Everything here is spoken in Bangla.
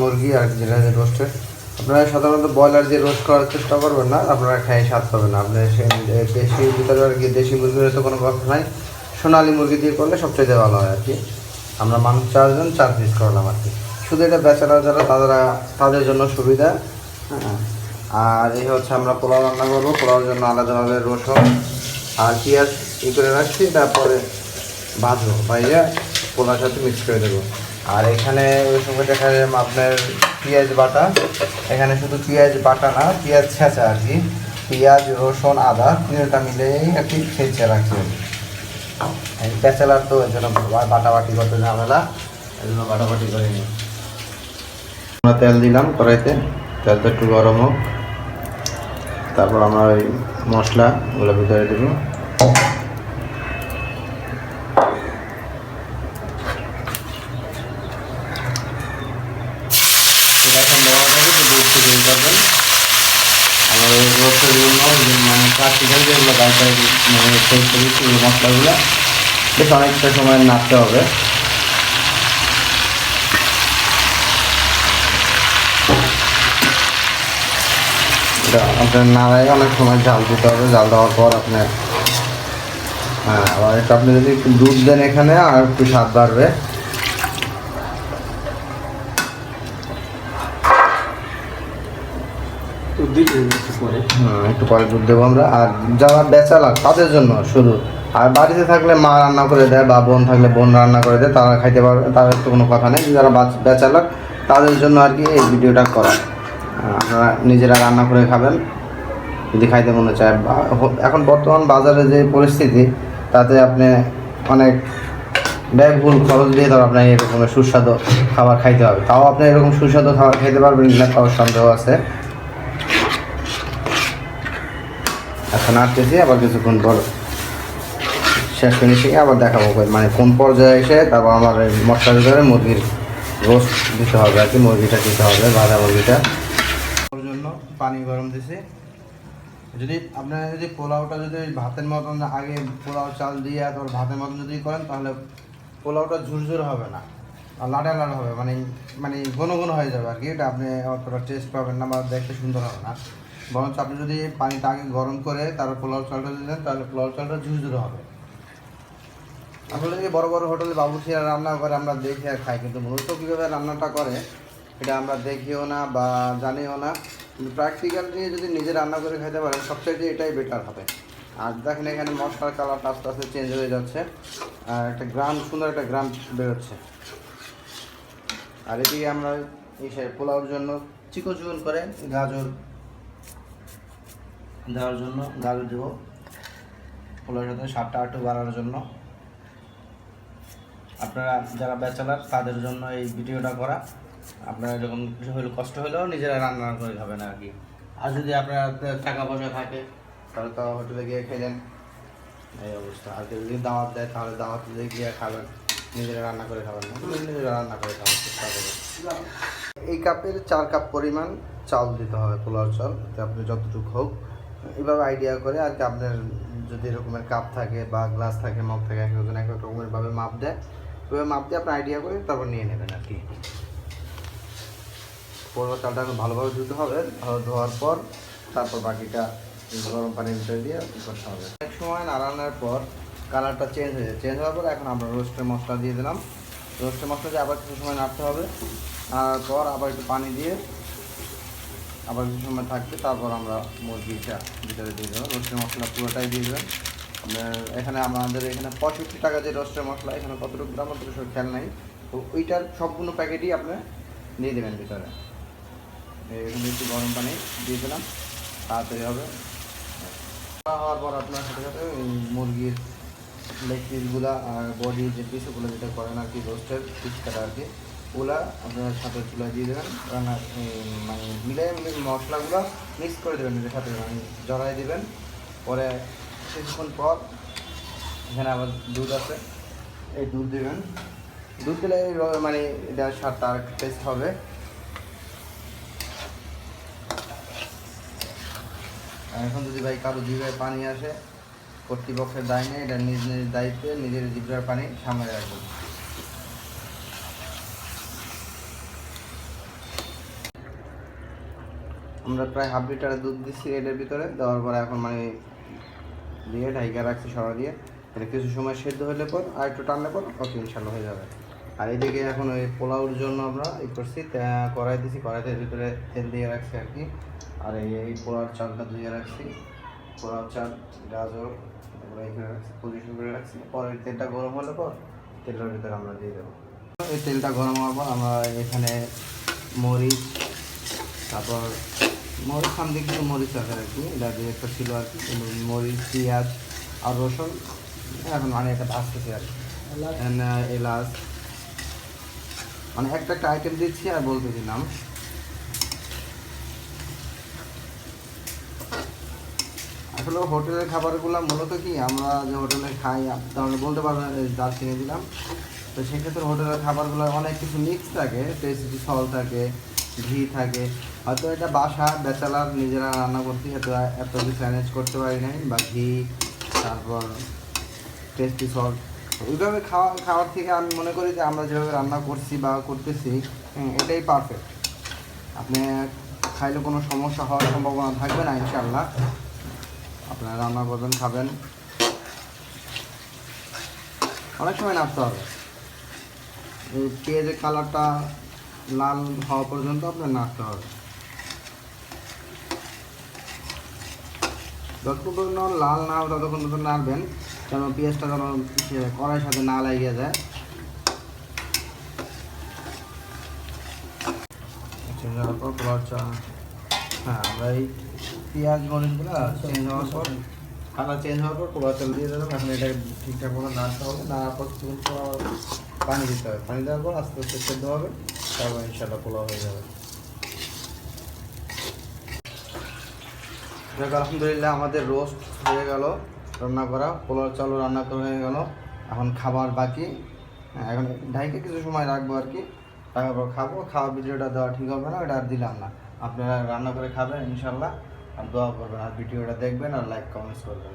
মুরগি আর যেটা রোস্টেড। আপনারা সাধারণত ব্রয়লার দিয়ে রোস্ট করার চেষ্টা করবেন না, আপনারা খেয়ে স্বাদ পাবেন না। আপনার দেশির ভিতরে আর কি দেশি মুরগির তো কোনো কথা নাই, সোনালি মুরগি দিয়ে করলে সবচেয়ে ভালো হয় আর কি। আমরা মানুষ 4 জন 4 পিস করলাম আর কি। শুধু এটা ব্যাচেলার যারা তাদের জন্য সুবিধা। হ্যাঁ, আর এই হচ্ছে আমরা পোলাও রান্না করবো। পোলাওর জন্য আলাদাভাবে রসুন আর পেঁয়াজ করে রাখছি, তারপরে ভাজবো, ভাইয়া পোলাওর সাথে মিক্স করে দেবো। আর এখানে ওই সময় দেখা যায় আপনার পেঁয়াজ বাটা, এখানে শুধু পেঁয়াজ বাটা না, পেঁয়াজ ছেঁচা আর কি। পেঁয়াজ, রসুন, আদা তিনটা মিলেই আর কি ছেঁচে রাখছি। ব্যাচেলার তো এর জন্য বাটাবাটি করতে ঝামেলা, এই জন্য বাটাবাটি করে নিই। আমরা তেল দিলাম কড়াইতে, তেলটা একটু গরম হোক, তারপর আমরা ওই মশলাগুলো ভিতরে দেবো। আমার রোস্টের জন্য মানে প্লাস্টিকের যেগুলো গাছটা মানে সেভ করেছি এই মশলাগুলো বেশ অনেকটা সময় নাড়তে হবে। এটা আপনার নাড়ায় অনেক সময় জাল দিতে হবে। জাল দেওয়ার পর আপনার আবার একটু আপনি যদি একটু দুধ দেন এখানে আর একটু স্বাদ বাড়বে। একটু পরে দুধ দেবো আমরা। আর যারা ব্যাচেলার তাদের জন্য শুধু, আর বাড়িতে থাকলে মা রান্না করে দেয় বা বোন থাকলে বোন রান্না করে দেয়, তারা খাইতে পারবে, তাদের তো কোনো কথা নেই। যারা ব্যাচেলার তাদের জন্য আর কি এই ভিডিওটা করা। আপনারা নিজেরা রান্না করে খাবেন যদি খাইতে মনে চায়। এখন বর্তমান বাজারে যে পরিস্থিতি, তাতে আপনি অনেক ব্যয়বহুল খরচ দিয়ে ধর আপনার এরকম সুস্বাদু খাবার খাইতে হবে। তাও আপনি এরকম সুস্বাদু খাবার খাইতে পারবেন কিনা তাও সন্দেহ আছে। এখন নাড়তেছি, আবার কিছুক্ষণ পর শেষ ফিনিশিং আবার দেখাবো মানে কোন পর্যায়ে এসে তারপর আমার এই মশলার ভিতরে মুরগির রোস্ট দিতে হবে আর কি। মুরগিটা দিতে হবে, ভাজা মুরগিটা। ওর জন্য পানি গরম দিছি। যদি আপনারা যদি পোলাওটা যদি ভাতের মতন আগে পোলাও চাল দিয়ে তারপর ভাতের মতন যদি করেন, তাহলে পোলাওটা ঝুরঝুর হবে না আর লাডা লাডা হবে, মানে মানে ঘন ঘন হয়ে যাবে আর কি। এটা আপনি অতটা টেস্ট পাবেন না বা দেখতে সুন্দর হবে না। বরঞ্চ আপনি যদি পানিটা আগে গরম করে তারপর পোলাও চালটা যদি দেন, তাহলে পোলাও চালটা ঝুরঝুরে হবে। আসলে যে বড় বড় হোটেলে বাবুর্চিরা রান্না করে আমরা দেখি আর খাই, কিন্তু মূলত কীভাবে রান্নাটা করে এটা আমরা দেখিও না বা জানিও না। কিন্তু প্র্যাকটিক্যাল নিয়ে যদি নিজে রান্না করে খাইতে পারেন, সবচাইতে এটাই বেটার হবে। আর দেখেন এখানে মশলার কালারটা আস্তে আস্তে চেঞ্জ হয়ে যাচ্ছে, আর একটা গ্রাম সুন্দর একটা গ্রাম বেরোচ্ছে। আর এদিকে আমরা এই পোলাওর জন্য চিকন চিকন করে গাজর দেওয়ার জন্য গাজর দেবো পোলাওর সাথে স্বাদটা একটু বাড়ানোর জন্য। আপনারা যারা ব্যাচেলার তাদের জন্য এই ভিডিওটা করা। আপনারা যখন কিছু হলেও কষ্ট হলেও নিজেরা রান্না করে খাবেন আর কি। আর যদি আপনার টাকা পয়সা থাকে তাহলে তো হোটেলে গিয়ে খেলেন, এই অবস্থা। আর কেউ যদি দাওয়াত দেয় তাহলে দাওয়াতে গিয়ে খাবেন, নিজেরা রান্না করে খাবেন না, নিজেরা রান্না করে খাওয়ার চেষ্টা করবেন। এই কাপের 4 কাপ পরিমাণ চাল দিতে হবে, পোলাও চাল। আপনি যতটুকু হোক এইভাবে আইডিয়া করে আর কি। আপনার যদি এরকমের কাপ থাকে বা গ্লাস থাকে, মগ থাকে, এক একজন এক এক রকমেরভাবে মাপ দেয়, ওইভাবে মাপ দিয়ে আপনি আইডিয়া করে তারপর নিয়ে নেবেন আর কি। পোলাও চালটা এখন ভালোভাবে ধুতে হবে, ভালো ধোয়ার পর তারপর বাকিটা গরম পানির ভিতরে দিয়ে করতে হবে। এক সময় নাড়ানোর পর কালারটা চেঞ্জ হয়ে যায়। চেঞ্জ হওয়ার পর এখন আমরা রোস্টের মশলা দিয়ে দিলাম। রোস্টের মশলা দিয়ে আবার কিছু সময় নাড়তে হবে। তারপর আবার একটু পানি দিয়ে আবার কিছু সময় থাকবে, তারপর আমরা মুরগিটা ভিতরে দিয়ে দেবো। রোস্টের মশলা পুরোটাই দিয়ে দেবেন। আপনার এখানে আমাদের এখানে 65 টাকা যে রোস্টের মশলা, এখানে কতটুকু দাম অতটুকু সব খেয়াল নাই। তো ওইটার সম্পূর্ণ প্যাকেটই আপনি দিয়ে দেবেন ভিতরে। এখানে একটু গরম পানি দিয়ে দিলাম, তাড়াতাড়ি হবে। হওয়ার পর আপনার সাথে সাথে মুরগির লেগ পিসগুলো আর বডির যে পিসগুলো যেটা করেন আর কি, রোস্টের পিস কাটা আর কি, ওগুলা আপনার সাথে চুলায় দিয়ে দেবেন। রান্না মানে মিলে মশলাগুলো মিক্স করে দেবেন, নিজের সাথে মানে জড়াই দেবেন। পরে কিছুক্ষণ পর এখানে আবার দুধ আছে, এই দুধ দেবেন। দুধ দিলে মানে এটা স্বাদটা আর টেস্ট হবে। এখন যদি ভাই কারো জিভে পানি আসে, কর্তৃপক্ষের দায় নেই, এটা নিজ নিজ দায়িত্বে নিজের জিভের পানি সামনে রাখবেন। আমরা প্রায় হাফ লিটারের দুধ দিচ্ছি এটার ভিতরে, দেওয়ার পরে এখন মানে দিয়ে ঢাইকা রাখছি সরা দিয়ে। এটা কিছু সময় সেদ্ধ হলে পর আর একটু টানলে পর ওকে ইনশাল্লাহ হয়ে যাবে। আর এদিকে এখন ওই পোলাওর জন্য আমরা এই করছি, কড়াই দিছি, কড়াইতে ভিতরে তেল দিয়ে রাখছি আর কি। আর এই পোলাওর চালটা ধুয়ে রাখছি, পোলাও চাল, গাজর এগুলো এখানে রাখছি, পজিশন করে রাখছি। পরে তেলটা গরম হলে পর তেলের ভিতরে আমরা দিয়ে দেবো। এই তেলটা গরম হওয়ার পর আমরা এখানে মরিচ, তারপর মরিচ সামনে কিছু মরিচ আছে আর কি, এটা দিয়ে একটা ছিল আর কি, মরিচ, পেঁয়াজ আর রসুন এখন মানে এটা ভাজতেছি আর কি। এলাচ মানে একটা একটা আইটেম দিচ্ছি আর বলতেছি নাম। আসলে হোটেলের খাবারগুলো মূলত কি আমরা যে হোটেলে খাই, তাহলে বলতে পারবেন দারচিনি দিলাম, তো সেক্ষেত্রে হোটেলের খাবারগুলো অনেক কিছু মিক্স থাকে, টেস্টি সল থাকে, ঘি থাকে। হয়তো এটা বাসা ব্যাচেলার নিজেরা রান্না করতে এত কিছু ম্যানেজ করতে পারি নাই, বা ঘি তারপর টেস্টি সল ওইভাবে খাওয়ার থেকে আমি মনে করি যে আমরা যেভাবে রান্না করছি বা করতেছি এটাই পারফেক্ট। আপনি খাইলে কোনো সমস্যা হওয়ার সম্ভাবনা থাকবে না ইনশাল্লাহ। আপনারা রান্না করবেন, খাবেন, অনেক সময় নাড়তে হবে। এই পেঁয়াজের কালারটা লাল হওয়া পর্যন্ত আপনার নাড়তে হবে। যতক্ষণ পর্যন্ত লাল না হবে ততক্ষণ পর্যন্ত নাড়বেন, যেন পেঁয়াজটা যেন কড়াইয়ের সাথে না লাগিয়ে যায়। চেঞ্জ হওয়ার পর হ্যাঁ আমরা এই পেঁয়াজ মরিচগুলো চেঞ্জ হওয়ার পর, কালার চেঞ্জ হওয়ার পর পোলাও চাল দিয়ে দিলাম। এখন এটা ঠিকঠাক মতো নাড়তে হবে, নাড়ার পর পানি দিতে হবে, পানি দেওয়ার পর আস্তে আস্তে সেদ্ধ হবে, তারপর ইনশাল্লাহ পোলাও হয়ে যাবে। আলহামদুলিল্লাহ আমাদের রোস্ট হয়ে গেল, রান্না করা পোলাও চালও রান্না করা হয়ে গেল। এখন খাবার বাকি, এখন ঢাইকে কিছু সময় রাখবো আর কি, তারপর খাবো। খাওয়া ভিডিওটা দেওয়া ঠিক হবে না, এটা আর দিলাম না। আপনারা রান্না করে খাবেন ইনশাল্লাহ, আর দোয়া করবেন, আর ভিডিওটা দেখবেন, আর লাইক কমেন্টস করবেন।